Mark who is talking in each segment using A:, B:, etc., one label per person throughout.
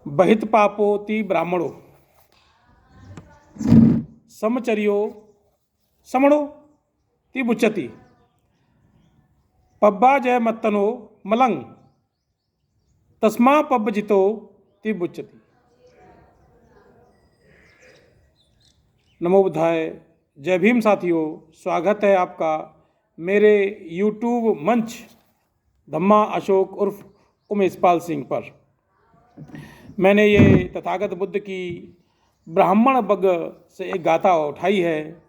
A: बहित पापोति ब्राह्मणो समचर्यो समणो ति बुच्यति पब्बा जय मत्तनो मलंग तस्मा पब्बजितो ति बुच्यति। नमो बुद्धाय। जय भीम साथियों, स्वागत है आपका मेरे YouTube मंच धम्मा अशोक उर्फ उमेशपाल सिंह पर। मैंने ये तथागत बुद्ध की ब्राह्मण बग से एक गाथा उठाई है,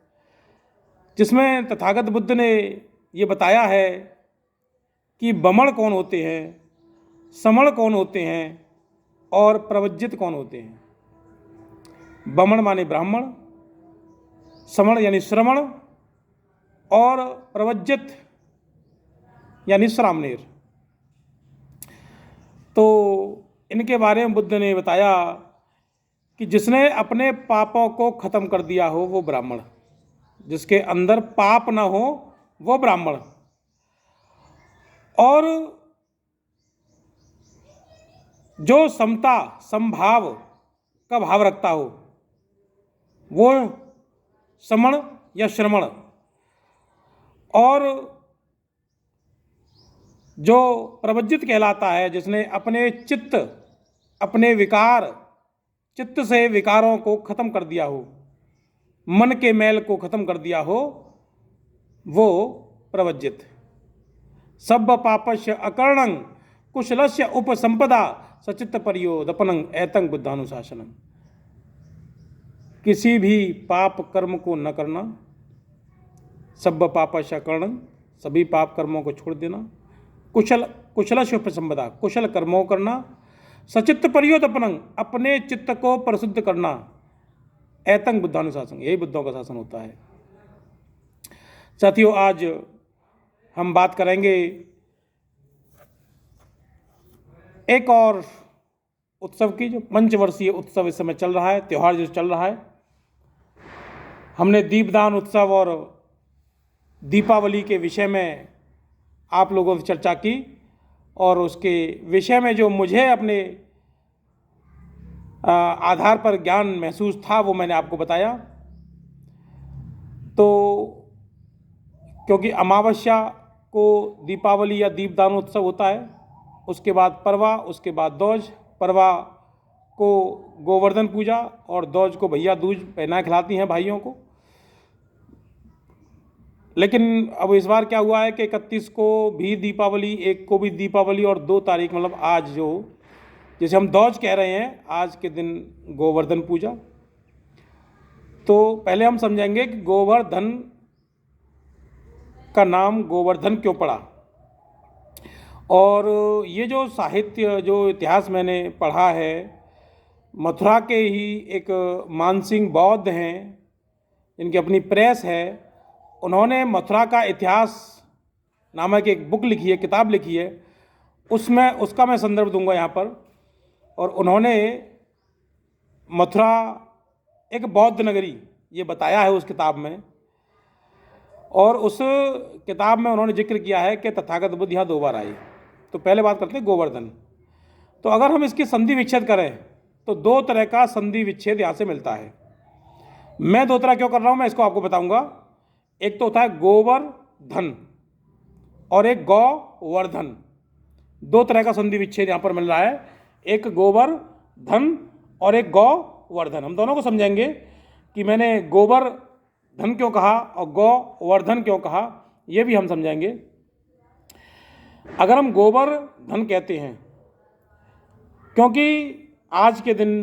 A: जिसमें तथागत बुद्ध ने ये बताया है कि बमण कौन होते हैं, समण कौन होते हैं और प्रवज्जित कौन होते हैं। बमण माने ब्राह्मण, समण यानी श्रमण और प्रवज्जित यानी श्रामणेर। तो इनके बारे में बुद्ध ने बताया कि जिसने अपने पापों को खत्म कर दिया हो वो ब्राह्मण, जिसके अंदर पाप ना हो वो ब्राह्मण, और जो समता समभाव का भाव रखता हो वो समण या श्रमण, और जो प्रवज्जित कहलाता है जिसने अपने चित्त अपने विकार चित्त से विकारों को खत्म कर दिया हो, मन के मैल को खत्म कर दिया हो, वो प्रवज्जित। सब पापस्य अकर्णं कुशलस्य उपसंपदा सचित्त परियोदपनं एतं बुद्धानुशासनम्। किसी भी पाप कर्म को न करना, सब पापस्य अकर्णं, सभी पाप कर्मों को छोड़ देना, कुशलस्य उपसंपदा, कुशल कर्मों करना, सचित्त परियोदपनं, अपने चित्त को परिशुद्ध करना, एतं बुद्धानुशासन, यही बुद्धों का शासन होता है। साथियों, आज हम बात करेंगे एक और उत्सव की, जो पंचवर्षीय उत्सव इस समय चल रहा है, त्यौहार जो चल रहा है। हमने दीपदान उत्सव और दीपावली के विषय में आप लोगों से चर्चा की, और उसके विषय में जो मुझे अपने आधार पर ज्ञान महसूस था वो मैंने आपको बताया। तो क्योंकि अमावस्या को दीपावली या दीपदान उत्सव होता है, उसके बाद परवा, उसके बाद दौज। परवा को गोवर्धन पूजा और दौज को भैया दूज पहना खिलाती हैं भाइयों को। लेकिन अब इस बार क्या हुआ है कि 31 को भी दीपावली, 1 को भी दीपावली, और 2 तारीख मतलब आज जो जिसे हम दौज कह रहे हैं, आज के दिन गोवर्धन पूजा। तो पहले हम समझेंगे कि गोवर्धन का नाम गोवर्धन क्यों पड़ा। और ये जो साहित्य, जो इतिहास मैंने पढ़ा है, मथुरा के ही एक मानसिंह बौद्ध हैं, इनकी अपनी प्रेस है, उन्होंने मथुरा का इतिहास नामक एक बुक लिखी है, किताब लिखी है, उसमें उसका मैं संदर्भ दूंगा यहाँ पर। और उन्होंने मथुरा एक बौद्ध नगरी ये बताया है उस किताब में, और उस किताब में उन्होंने जिक्र किया है कि तथागत बुद्ध यहाँ 2 बार आए। तो पहले बात करते हैं गोवर्धन। तो अगर हम इसकी संधि विच्छेद करें तो 2 तरह का संधि विच्छेद यहाँ से मिलता है। मैं 2 तरह क्यों कर रहा हूँ मैं इसको आपको बताऊंगा। एक तो होता है गोवर्धन और एक गौवर्धन। 2 तरह का संधि विच्छेद यहाँ पर मिल रहा है, एक गोवर्धन और एक गौवर्धन। हम दोनों को समझेंगे कि मैंने गोवर्धन क्यों कहा और गौवर्धन क्यों कहा, ये भी हम समझेंगे। अगर हम गोवर्धन कहते हैं क्योंकि आज के दिन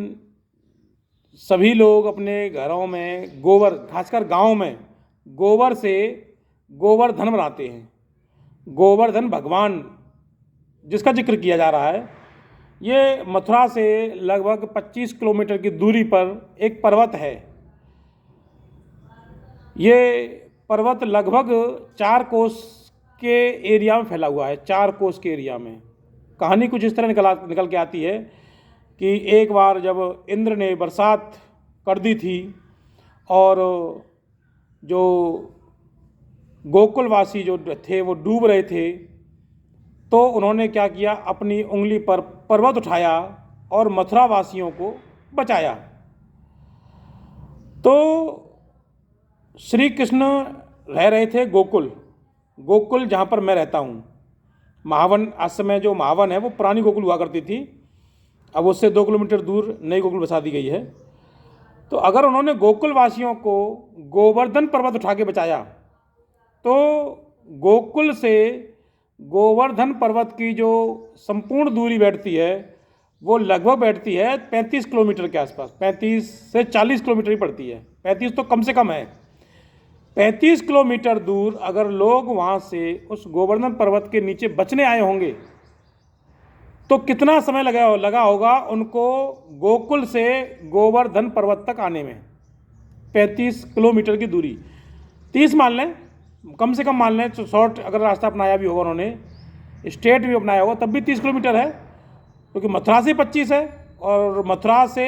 A: सभी लोग अपने घरों में गोबर, खासकर गांव में गोबर से गोवर्धन बनाते हैं। गोवर्धन भगवान जिसका जिक्र किया जा रहा है, ये मथुरा से लगभग 25 किलोमीटर की दूरी पर एक पर्वत है। ये पर्वत लगभग 4 कोस के एरिया में फैला हुआ है। 4 कोस के एरिया में कहानी कुछ इस तरह निकल के आती है कि एक बार जब इंद्र ने बरसात कर दी थी और जो गोकुलवासी जो थे वो डूब रहे थे, तो उन्होंने क्या किया, अपनी उंगली पर पर्वत उठाया और मथुरा वासियों को बचाया। तो श्री कृष्ण रह रहे थे गोकुल, गोकुल जहाँ पर मैं रहता हूँ। महावन, आज समय जो महावन है वो पुरानी गोकुल हुआ करती थी, अब उससे 2 किलोमीटर दूर नई गोकुल बसा दी गई है। तो अगर उन्होंने गोकुल वासियों को गोवर्धन पर्वत उठा के बचाया, तो गोकुल से गोवर्धन पर्वत की जो संपूर्ण दूरी बैठती है वो लगभग बैठती है 35 किलोमीटर के आसपास, 35 से 40 किलोमीटर ही पड़ती है, 35 तो कम से कम है। 35 किलोमीटर दूर अगर लोग वहाँ से उस गोवर्धन पर्वत के नीचे बचने आए होंगे तो कितना समय लगा होगा उनको गोकुल से गोवर्धन पर्वत तक आने में। 35 किलोमीटर की दूरी, 30 मान लें, कम से कम मान लें, तो शॉर्ट अगर रास्ता अपनाया भी होगा उन्होंने, स्टेट भी अपनाया होगा, तब भी 30 किलोमीटर है, क्योंकि मथुरा से 25 है और मथुरा से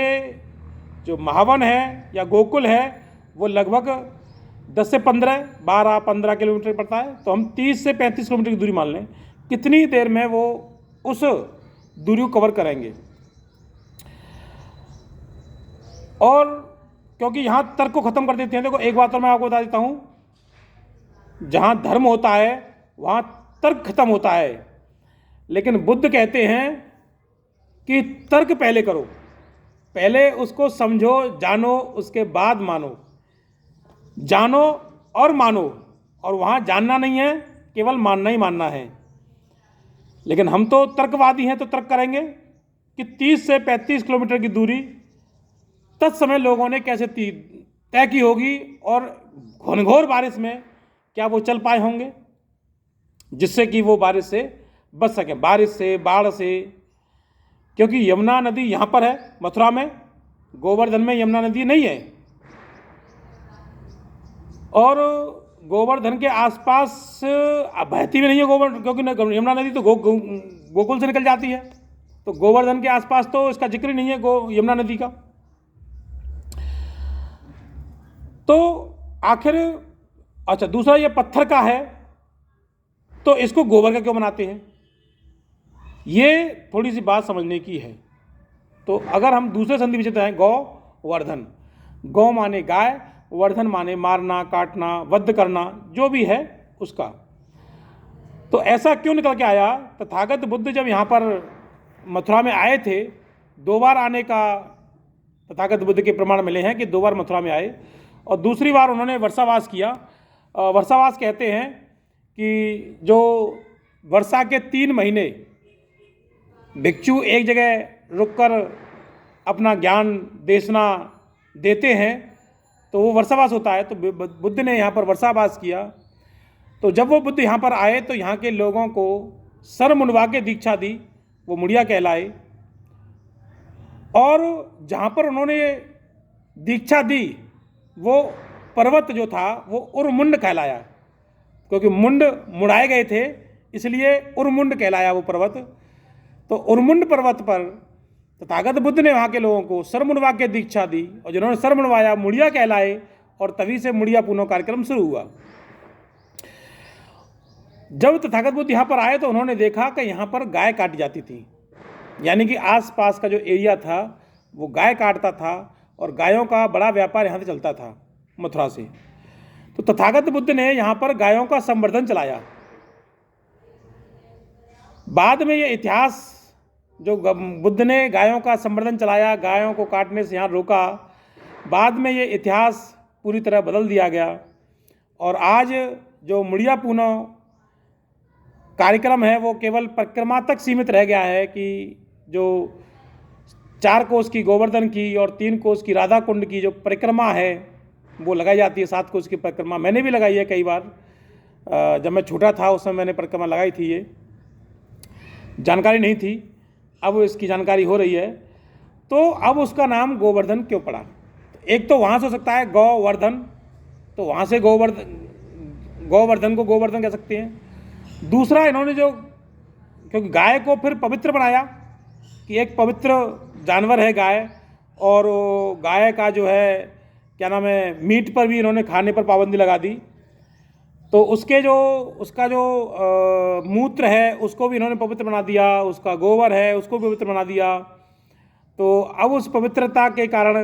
A: जो महावन है या गोकुल है वो लगभग 10 से 15 किलोमीटर पड़ता है। तो हम 30 से 35 किलोमीटर की दूरी मान लें, कितनी देर में वो उस दूरी को कवर करेंगे। और क्योंकि यहाँ तर्क को ख़त्म कर देते हैं, देखो एक बात तो मैं आपको बता देता हूँ, जहाँ धर्म होता है वहाँ तर्क खत्म होता है, लेकिन बुद्ध कहते हैं कि तर्क पहले करो, पहले उसको समझो, जानो, उसके बाद मानो। जानो और मानो, और वहाँ जानना नहीं है, केवल मानना ही मानना है। लेकिन हम तो तर्कवादी हैं, तो तर्क करेंगे कि 30 से 35 किलोमीटर की दूरी तत्समय लोगों ने कैसे तय की होगी और घनघोर बारिश में क्या वो चल पाए होंगे, जिससे कि वो बारिश से बच सकें, बारिश से, बाढ़ से। क्योंकि यमुना नदी यहाँ पर है मथुरा में, गोवर्धन में यमुना नदी नहीं है, और गोवर्धन के आसपास बहती भी नहीं है गोवर्धन, क्योंकि यमुना नदी तो गोकुल से निकल जाती है, तो गोवर्धन के आसपास तो इसका जिक्र ही नहीं है यमुना नदी का। तो आखिर अच्छा, दूसरा ये पत्थर का है, तो इसको गोबर का क्यों बनाते हैं, ये थोड़ी सी बात समझने की है। तो अगर हम दूसरे संधि विच्छेद हैं, गौ वर्धन, गौ माने गाय, वर्धन माने मारना, काटना, वध करना, जो भी है उसका। तो ऐसा क्यों निकल के आया, तथागत बुद्ध जब यहाँ पर मथुरा में आए थे, 2 बार आने का तथागत बुद्ध के प्रमाण मिले हैं कि 2 बार मथुरा में आए, और दूसरी बार उन्होंने वर्षावास किया। वर्षावास कहते हैं कि जो वर्षा के 3 महीने भिक्षु एक जगह रुककर अपना ज्ञान देशना देते हैं, तो वो वर्षावास होता है। तो बुद्ध ने यहाँ पर वर्षावास किया। तो जब वो बुद्ध यहाँ पर आए तो यहाँ के लोगों को सर मुंडवा के दीक्षा दी, वो मुड़िया कहलाए। और जहाँ पर उन्होंने दीक्षा दी वो पर्वत जो था वो उरमुंड कहलाया, क्योंकि मुंड मुड़ाए गए थे, इसलिए उरमुंड कहलाया वो पर्वत। तो उरमुंड पर्वत पर तथागत बुद्ध ने वहाँ के लोगों को सर मुंडवा के दीक्षा दी, और जिन्होंने सर मुंडवाया मुड़िया कहलाए, और तभी से मुड़िया पूनो कार्यक्रम शुरू हुआ। जब तथागत बुद्ध यहाँ पर आए तो उन्होंने देखा कि यहाँ पर गाय काटी जाती थी, यानी कि आसपास का जो एरिया था वो गाय काटता था, और गायों का बड़ा व्यापार यहाँ से चलता था मथुरा से। तो तथागत बुद्ध ने यहाँ पर गायों का संवर्धन चलाया। बाद में ये इतिहास, जो बुद्ध ने गायों का संवर्धन चलाया, गायों को काटने से यहाँ रोका, बाद में ये इतिहास पूरी तरह बदल दिया गया, और आज जो मुड़िया पूनो कार्यक्रम है वो केवल परिक्रमा तक सीमित रह गया है, कि जो 4 कोस की गोवर्धन की और 3 कोस की राधा कुंड की जो परिक्रमा है वो लगाई जाती है। 7 कोस की परिक्रमा मैंने भी लगाई है कई बार, जब मैं छोटा था उस समय मैंने परिक्रमा लगाई थी। ये जानकारी नहीं थी, अब इसकी जानकारी हो रही है। तो अब उसका नाम गोवर्धन क्यों पड़ा? एक तो वहाँ से हो सकता है गोवर्धन, तो वहाँ से गोवर्धन को गोवर्धन कह सकते हैं। दूसरा, इन्होंने जो, क्योंकि गाय को फिर पवित्र बनाया कि एक पवित्र जानवर है गाय, और गाय का जो है क्या नाम है, मीट पर भी इन्होंने खाने पर पाबंदी लगा दी। तो उसका जो मूत्र है उसको भी इन्होंने पवित्र बना दिया, उसका गोबर है उसको भी पवित्र बना दिया। तो अब उस पवित्रता के कारण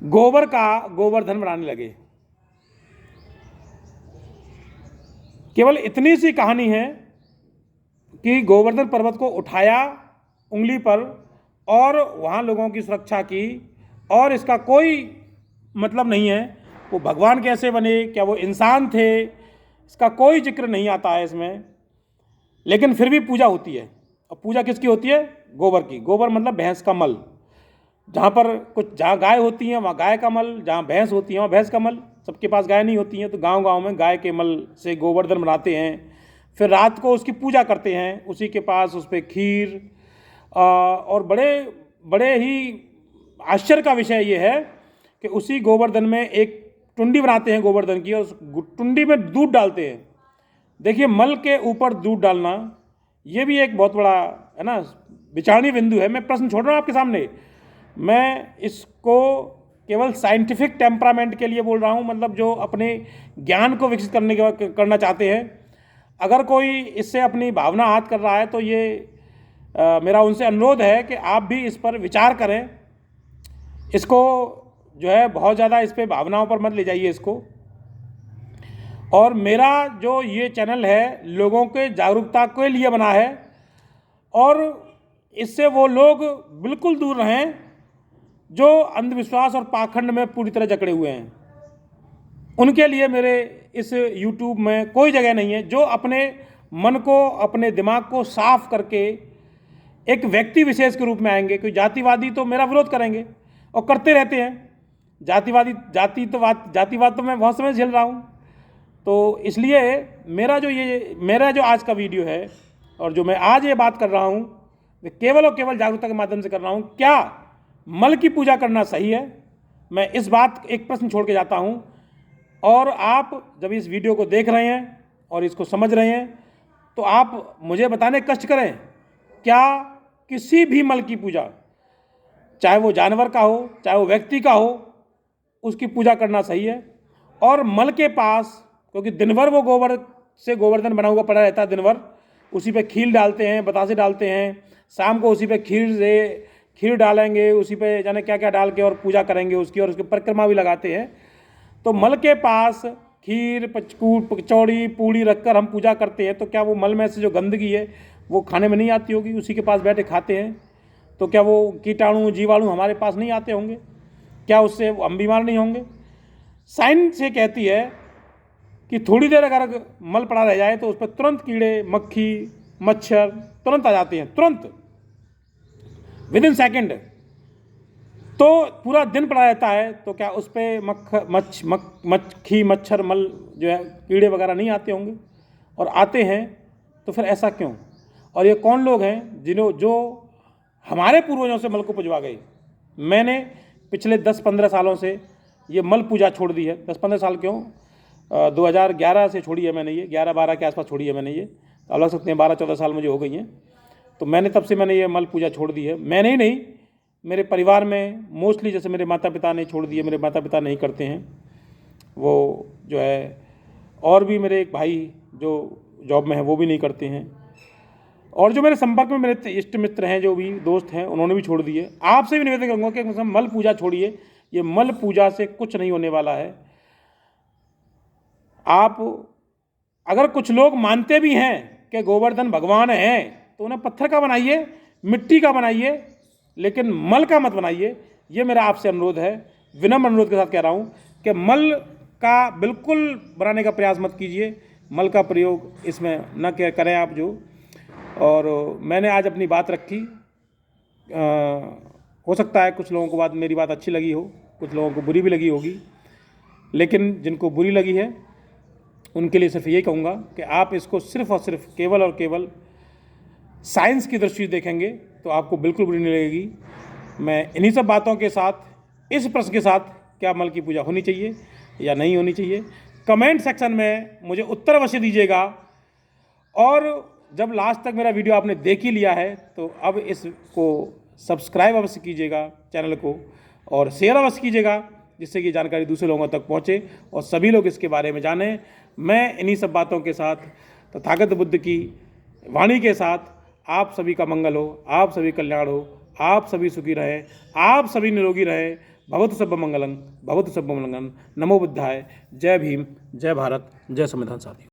A: गोबर का गोवर्धन बनाने लगे। केवल इतनी सी कहानी है कि गोवर्धन पर्वत को उठाया उंगली पर और वहाँ लोगों की सुरक्षा की, और इसका कोई मतलब नहीं है वो भगवान कैसे बने, क्या वो इंसान थे, इसका कोई जिक्र नहीं आता है इसमें। लेकिन फिर भी पूजा होती है। और पूजा किसकी होती है? गोबर की। गोबर मतलब भैंस का मल। जहाँ पर कुछ, जहाँ गाय होती हैं वहाँ गाय का मल, जहाँ भैंस होती है वहाँ भैंस का मल। सबके पास गाय नहीं होती हैं, तो गांव गांव में गाय के मल से गोवर्धन बनाते हैं। फिर रात को उसकी पूजा करते हैं, उसी के पास उस पर खीर। और बड़े बड़े ही आश्चर्य का विषय ये है कि उसी गोवर्धन में एक टुंडी बनाते हैं गोवर्धन की, और उस टुंडी में दूध डालते हैं। देखिए, मल के ऊपर दूध डालना ये भी एक बहुत बड़ा है ना विचारणीय बिंदु है। मैं प्रश्न छोड़ रहा हूँ आपके सामने। मैं इसको केवल साइंटिफिक टेम्परामेंट के लिए बोल रहा हूँ, मतलब जो अपने ज्ञान को विकसित करना चाहते हैं। अगर कोई इससे अपनी भावना आहत कर रहा है तो ये मेरा उनसे अनुरोध है कि आप भी इस पर विचार करें। इसको जो है बहुत ज़्यादा इस पर भावनाओं पर मत ले जाइए इसको। और मेरा जो ये चैनल है लोगों के जागरूकता के लिए बना है, और इससे वो लोग बिल्कुल दूर रहें जो अंधविश्वास और पाखंड में पूरी तरह जकड़े हुए हैं। उनके लिए मेरे इस YouTube में कोई जगह नहीं है। जो अपने मन को, अपने दिमाग को साफ करके एक व्यक्ति विशेष के रूप में आएंगे। कोई जातिवादी तो मेरा विरोध करेंगे और करते रहते हैं। जातिवाद तो मैं बहुत समय झेल रहा हूँ। तो इसलिए मेरा जो आज का वीडियो है और जो मैं आज ये बात कर रहा हूँ, मैं केवल और केवल जागरूकता के माध्यम से कर रहा हूँ। क्या मल की पूजा करना सही है? मैं इस बात एक प्रश्न छोड़ के जाता हूँ। और आप जब इस वीडियो को देख रहे हैं और इसको समझ रहे हैं तो आप मुझे बताने का कष्ट करें, क्या किसी भी मल की पूजा, चाहे वो जानवर का हो चाहे वो व्यक्ति का हो, उसकी पूजा करना सही है? और मल के पास, क्योंकि दिन भर वो गोबर से गोवर्धन बना हुआ पड़ा रहता है, दिन भर उसी पे खील डालते हैं, बतासे डालते हैं, शाम को उसी पे खीर डालेंगे, उसी पे जाने क्या क्या डाल के और पूजा करेंगे उसकी, और उसकी परिक्रमा भी लगाते हैं। तो मल के पास खीर, कचौड़ी, पूड़ी रखकर हम पूजा करते हैं, तो क्या वो मल में से जो गंदगी है वो खाने में नहीं आती होगी? उसी के पास बैठे खाते हैं तो क्या वो कीटाणु जीवाणु हमारे पास नहीं आते होंगे? क्या उससे हम बीमार नहीं होंगे? साइंस ये कहती है कि थोड़ी देर अगर मल पड़ा रह जाए तो उस पर तुरंत कीड़े, मक्खी, मच्छर तुरंत आ जाते हैं, तुरंत, विदिन सेकेंड। तो पूरा दिन पड़ा रहता है तो क्या उस पर मक्खी, मच्छर, मल जो है कीड़े वगैरह नहीं आते होंगे? और आते हैं तो फिर ऐसा क्यों? और ये कौन लोग हैं जो हमारे पूर्वजों से मल को पुजवा गए? मैंने पिछले 10-15 सालों से ये मल पूजा छोड़ दी है। 10-15 साल क्यों, 2011 से छोड़ी है मैंने, ये 11-12 के आसपास छोड़ी है मैंने ये। अब लग सकते हैं 12-14 साल मुझे हो गई हैं। तो मैंने तब से मैंने ये मल पूजा छोड़ दी है। मैंने ही नहीं, मेरे परिवार में मोस्टली, जैसे मेरे माता पिता ने छोड़ दिए, मेरे माता पिता नहीं करते हैं वो जो है, और भी मेरे एक भाई जो जॉब में है वो भी नहीं करते हैं, और जो मेरे संपर्क में मेरे इष्ट मित्र हैं, जो भी दोस्त हैं, उन्होंने भी छोड़ दिए। आपसे भी निवेदन करूँगा कि मतलब मल पूजा छोड़िए। ये मल पूजा से कुछ नहीं होने वाला है। आप अगर कुछ लोग मानते भी हैं कि गोवर्धन भगवान हैं तो उन्हें पत्थर का बनाइए, मिट्टी का बनाइए, लेकिन मल का मत बनाइए। ये मेरा आपसे अनुरोध है, विनम्र अनुरोध के साथ कह रहा हूँ कि मल का बिल्कुल बनाने का प्रयास मत कीजिए। मल का प्रयोग इसमें न करें आप जो। और मैंने आज अपनी बात रखी। हो सकता है कुछ लोगों को मेरी बात अच्छी लगी हो, कुछ लोगों को बुरी भी लगी होगी, लेकिन जिनको बुरी लगी है उनके लिए सिर्फ यही कहूँगा कि आप इसको सिर्फ और सिर्फ केवल और केवल साइंस की दृष्टि से देखेंगे तो आपको बिल्कुल बुरी नहीं लगेगी। मैं इन्हीं सब बातों के साथ, इस प्रश्न के साथ, क्या मल की पूजा होनी चाहिए या नहीं होनी चाहिए, कमेंट सेक्शन में मुझे उत्तर अवश्य दीजिएगा। और जब लास्ट तक मेरा वीडियो आपने देख ही लिया है तो अब इसको सब्सक्राइब अवश्य कीजिएगा चैनल को, और शेयर अवश्य कीजिएगा, जिससे कि जानकारी दूसरे लोगों तक पहुँचे और सभी लोग इसके बारे में जानें। मैं इन्हीं सब बातों के साथ, तथागत बुद्ध की वाणी के साथ, आप सभी का मंगल हो, आप सभी कल्याण हो, आप सभी सुखी रहें, आप सभी निरोगी रहें। भवतु सर्व मंगलम, भवतु सर्व मंगलम। नमो बुद्धाय। जय भीम, जय भारत, जय संविधान साथियों।